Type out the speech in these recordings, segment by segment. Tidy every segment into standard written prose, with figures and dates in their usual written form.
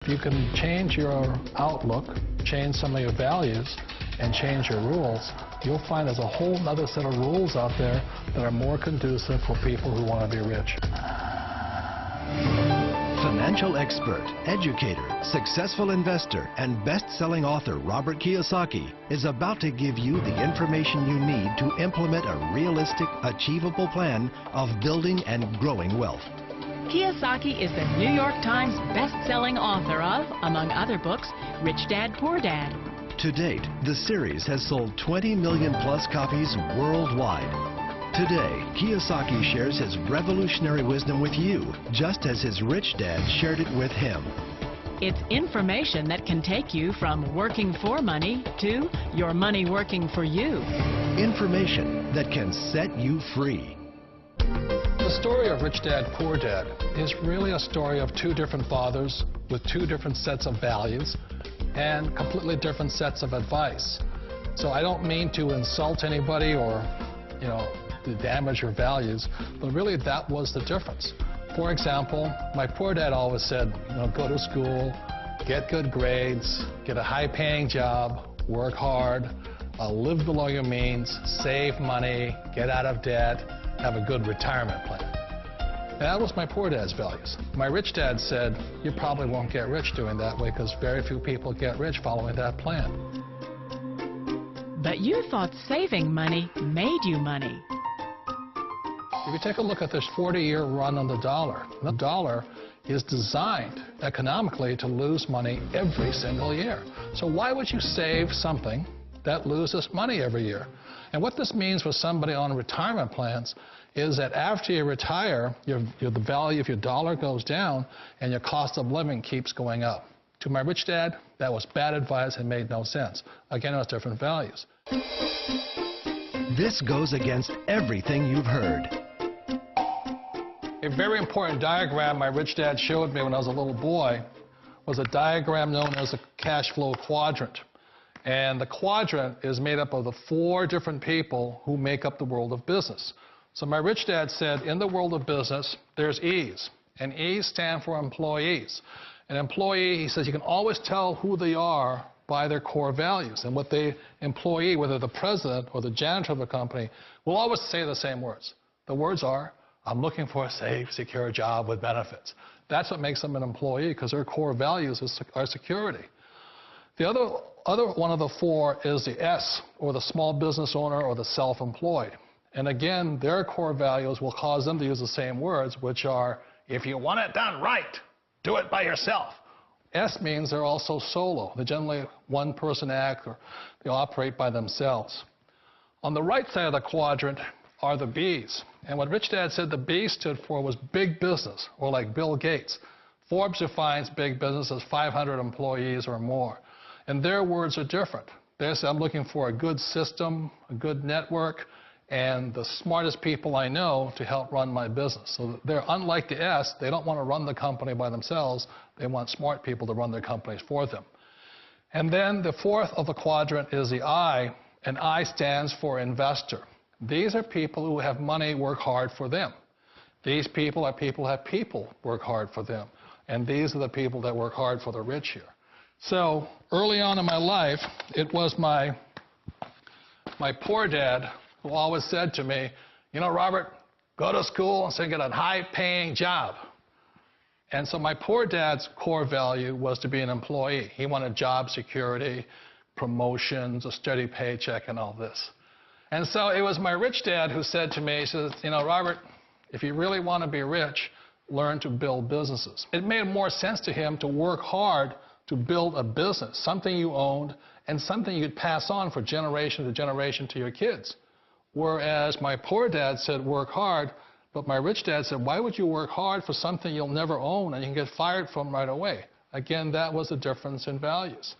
If you can change your outlook, change some of your values, and change your rules, you'll find there's a whole other set of rules out there that are more conducive for people who want to be rich. Financial expert, educator, successful investor, and best-selling author Robert Kiyosaki is about to give you the information you need to implement a realistic, achievable plan of building and growing wealth. Kiyosaki is the New York Times best-selling author of, among other books, Rich Dad, Poor Dad. To date, the series has sold 20 million plus copies worldwide. Today, Kiyosaki shares his revolutionary wisdom with you, just as his rich dad shared it with him. It's information that can take you from working for money to your money working for you. Information that can set you free. The story of Rich Dad, Poor Dad is really a story of two different fathers with two different sets of values and completely different sets of advice. So I don't mean to insult anybody or, to damage your values, but really that was the difference. For example, my poor dad always said, go to school, get good grades, get a high-paying job, work hard, live below your means, save money, get out of debt, have a good retirement plan. That was my poor dad's values. My rich dad said, you probably won't get rich doing that way because very few people get rich following that plan. But you thought saving money made you money. If you take a look at this 40-year run on the dollar is designed economically to lose money every single year. So why would you save something that loses money every year? And what this means for somebody on retirement plans is that after you retire, the value of your dollar goes down and your cost of living keeps going up. To my rich dad, that was bad advice and made no sense. Again, it was different values. This goes against everything you've heard. A very important diagram my rich dad showed me when I was a little boy was a diagram known as a cash flow quadrant. And the quadrant is made up of the 4 different people who make up the world of business. So my rich dad said, in the world of business, there's E's. And E's stand for employees. An employee, he says, you can always tell who they are by their core values. And what the employee, whether the president or the janitor of the company, will always say the same words. The words are, I'm looking for a safe, secure job with benefits. That's what makes them an employee, because their core values are security. The other one of the 4 is the S, or the small business owner or the self-employed. And again, their core values will cause them to use the same words, which are, if you want it done right, do it by yourself. S means they're also solo. They're generally one-person act, or they operate by themselves. On the right side of the quadrant are the B's. And what Rich Dad said the B stood for was big business, or like Bill Gates. Forbes defines big business as 500 employees or more. And their words are different. They say, I'm looking for a good system, a good network, and the smartest people I know to help run my business. So they're unlike the S. They don't want to run the company by themselves. They want smart people to run their companies for them. And then the 4th of the quadrant is the I, and I stands for investor. These are people who have money work hard for them. These people are people who have people work hard for them. And these are the people that work hard for the rich here. So early on in my life, it was my poor dad who always said to me, Robert, go to school and get a high-paying job. And so my poor dad's core value was to be an employee. He wanted job security, promotions, a steady paycheck, and all this. And so it was my rich dad who said to me, he says, Robert, if you really want to be rich, learn to build businesses. It made more sense to him to work hard to build a business, something you owned and something you'd pass on for generation to generation to your kids. Whereas my poor dad said work hard, but my rich dad said, why would you work hard for something you'll never own and you can get fired from right away? Again, that was the difference in values.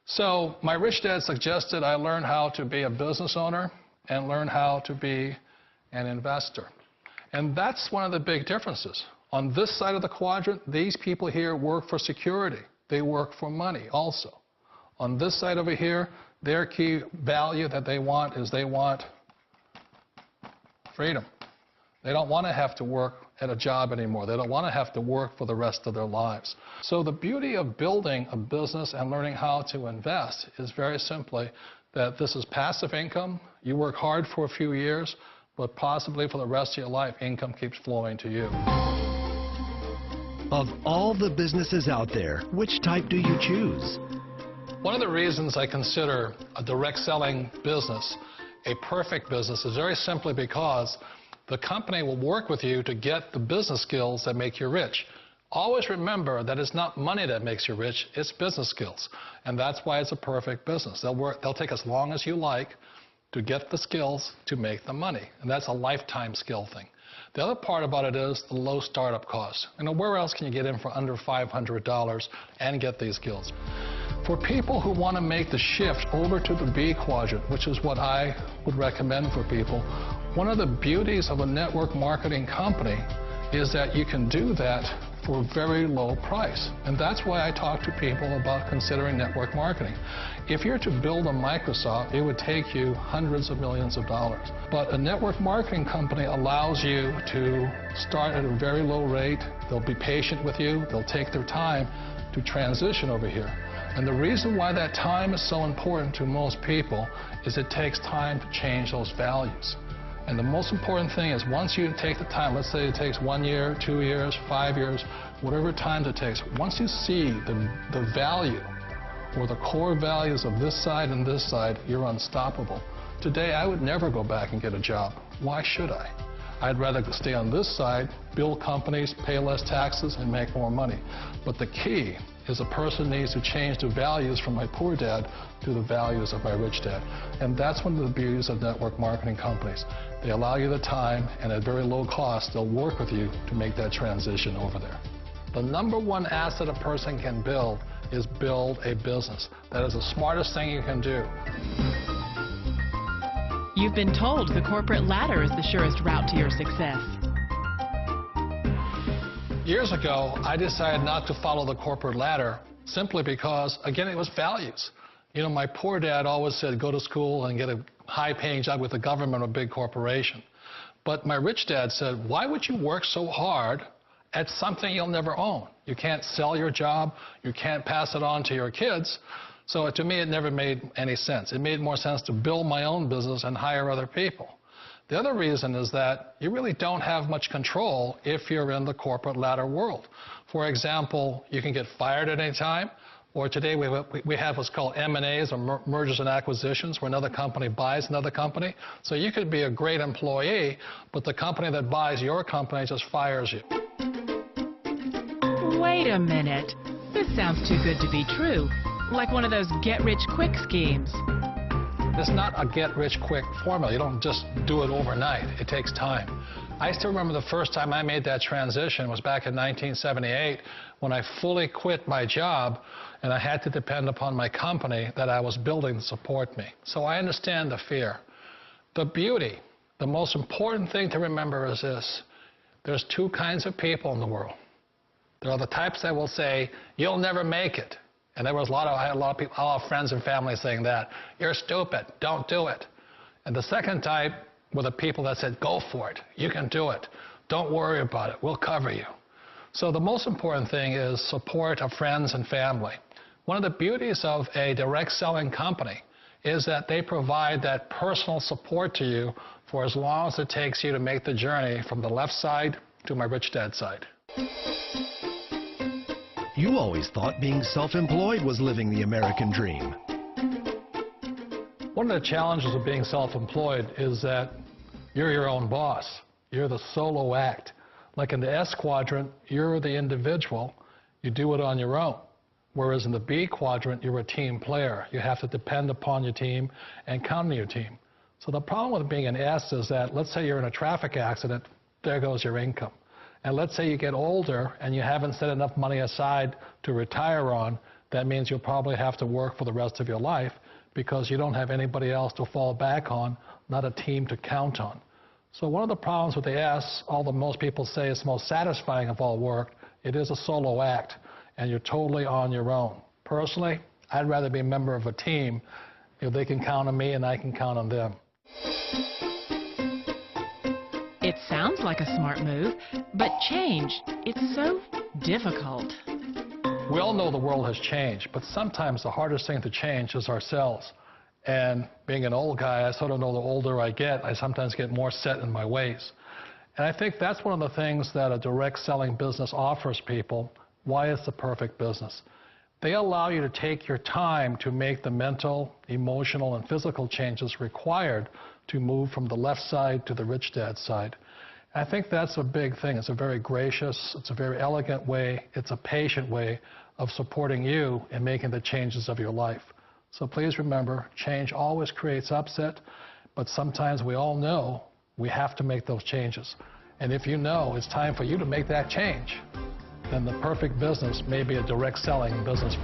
So my rich dad suggested I learn how to be a business owner and learn how to be an investor. And that's one of the big differences. On this side of the quadrant, these people here work for security. They work for money also. On this side over here, their key value that they want is they want freedom. They don't want to have to work at a job anymore. They don't want to have to work for the rest of their lives. So the beauty of building a business and learning how to invest is very simply that this is passive income. You work hard for a few years, but possibly for the rest of your life, income keeps flowing to you. Of all the businesses out there, which type do you choose? One of the reasons I consider a direct selling business a perfect business is very simply because the company will work with you to get the business skills that make you rich. Always remember that it's not money that makes you rich, it's business skills. And that's why it's a perfect business. They'll take as long as you like to get the skills to make the money. And that's a lifetime skill thing. The other part about it is the low startup cost. You know, where else can you get in for under $500 and get these skills? For people who want to make the shift over to the B quadrant, which is what I would recommend for people, one of the beauties of a network marketing company is that you can do that for a very low price. And that's why I talk to people about considering network marketing. If you're to build a Microsoft, it would take you hundreds of millions of dollars. But a network marketing company allows you to start at a very low rate. They'll be patient with you. They'll take their time to transition over here. And the reason why that time is so important to most people is it takes time to change those values. And the most important thing is once you take the time, let's say it takes 1 year, 2 years, 5 years, whatever time it takes, once you see the value or the core values of this side and this side, you're unstoppable. Today, I would never go back and get a job. Why should I? I'd rather stay on this side, build companies, pay less taxes, and make more money. But the key is a person needs to change the values from my poor dad to the values of my rich dad. And that's one of the beauties of network marketing companies. They allow you the time, and at very low cost, they'll work with you to make that transition over there. The number one asset a person can build is build a business. That is the smartest thing you can do. You've been told the corporate ladder is the surest route to your success. Years ago, I decided not to follow the corporate ladder simply because, again, it was values. You know, my poor dad always said, go to school and get a high-paying job with the government or a big corporation. But my rich dad said, why would you work so hard at something you'll never own? You can't sell your job. You can't pass it on to your kids. So to me, it never made any sense. It made more sense to build my own business and hire other people. The other reason is that you really don't have much control if you're in the corporate ladder world. For example, you can get fired at any time, or today we have what's called M&As, or mergers and acquisitions, where another company buys another company. So you could be a great employee, but the company that buys your company just fires you. Wait a minute. This sounds too good to be true. Like one of those get-rich-quick schemes. It's not a get-rich-quick formula. You don't just do it overnight. It takes time. I still remember the first time I made that transition was back in 1978 when I fully quit my job and I had to depend upon my company that I was building to support me. So I understand the fear. The beauty, the most important thing to remember is this. There's two kinds of people in the world. There are the types that will say, you'll never make it. And there was I had a lot of people, a lot of friends and family saying that. You're stupid. Don't do it. And the second type were the people that said, go for it. You can do it. Don't worry about it. We'll cover you. So the most important thing is support of friends and family. One of the beauties of a direct selling company is that they provide that personal support to you for as long as it takes you to make the journey from the left side to my rich dad side. You always thought being self-employed was living the American dream. One of the challenges of being self-employed is that you're your own boss. You're the solo act. Like in the S quadrant, you're the individual. You do it on your own. Whereas in the B quadrant, you're a team player. You have to depend upon your team and count on your team. So the problem with being an S is that, let's say you're in a traffic accident, there goes your income. And let's say you get older and you haven't set enough money aside to retire on, that means you'll probably have to work for the rest of your life because you don't have anybody else to fall back on, not a team to count on. So one of the problems with the S, although most people say it's the most satisfying of all work, it is a solo act and you're totally on your own. Personally, I'd rather be a member of a team if they can count on me and I can count on them. It sounds sounds like a smart move, but change, it's so difficult. We all know the world has changed, but sometimes the hardest thing to change is ourselves. And being an old guy, I sort of know the older I get, I sometimes get more set in my ways. And I think that's one of the things that a direct selling business offers people, why it's the perfect business. They allow you to take your time to make the mental, emotional, and physical changes required to move from the left side to the rich dad side. And I think that's a big thing. It's a very gracious, it's a very elegant way, it's a patient way of supporting you in making the changes of your life. So please remember, change always creates upset, but sometimes we all know we have to make those changes. And if you know it's time for you to make that change, then the perfect business may be a direct selling business.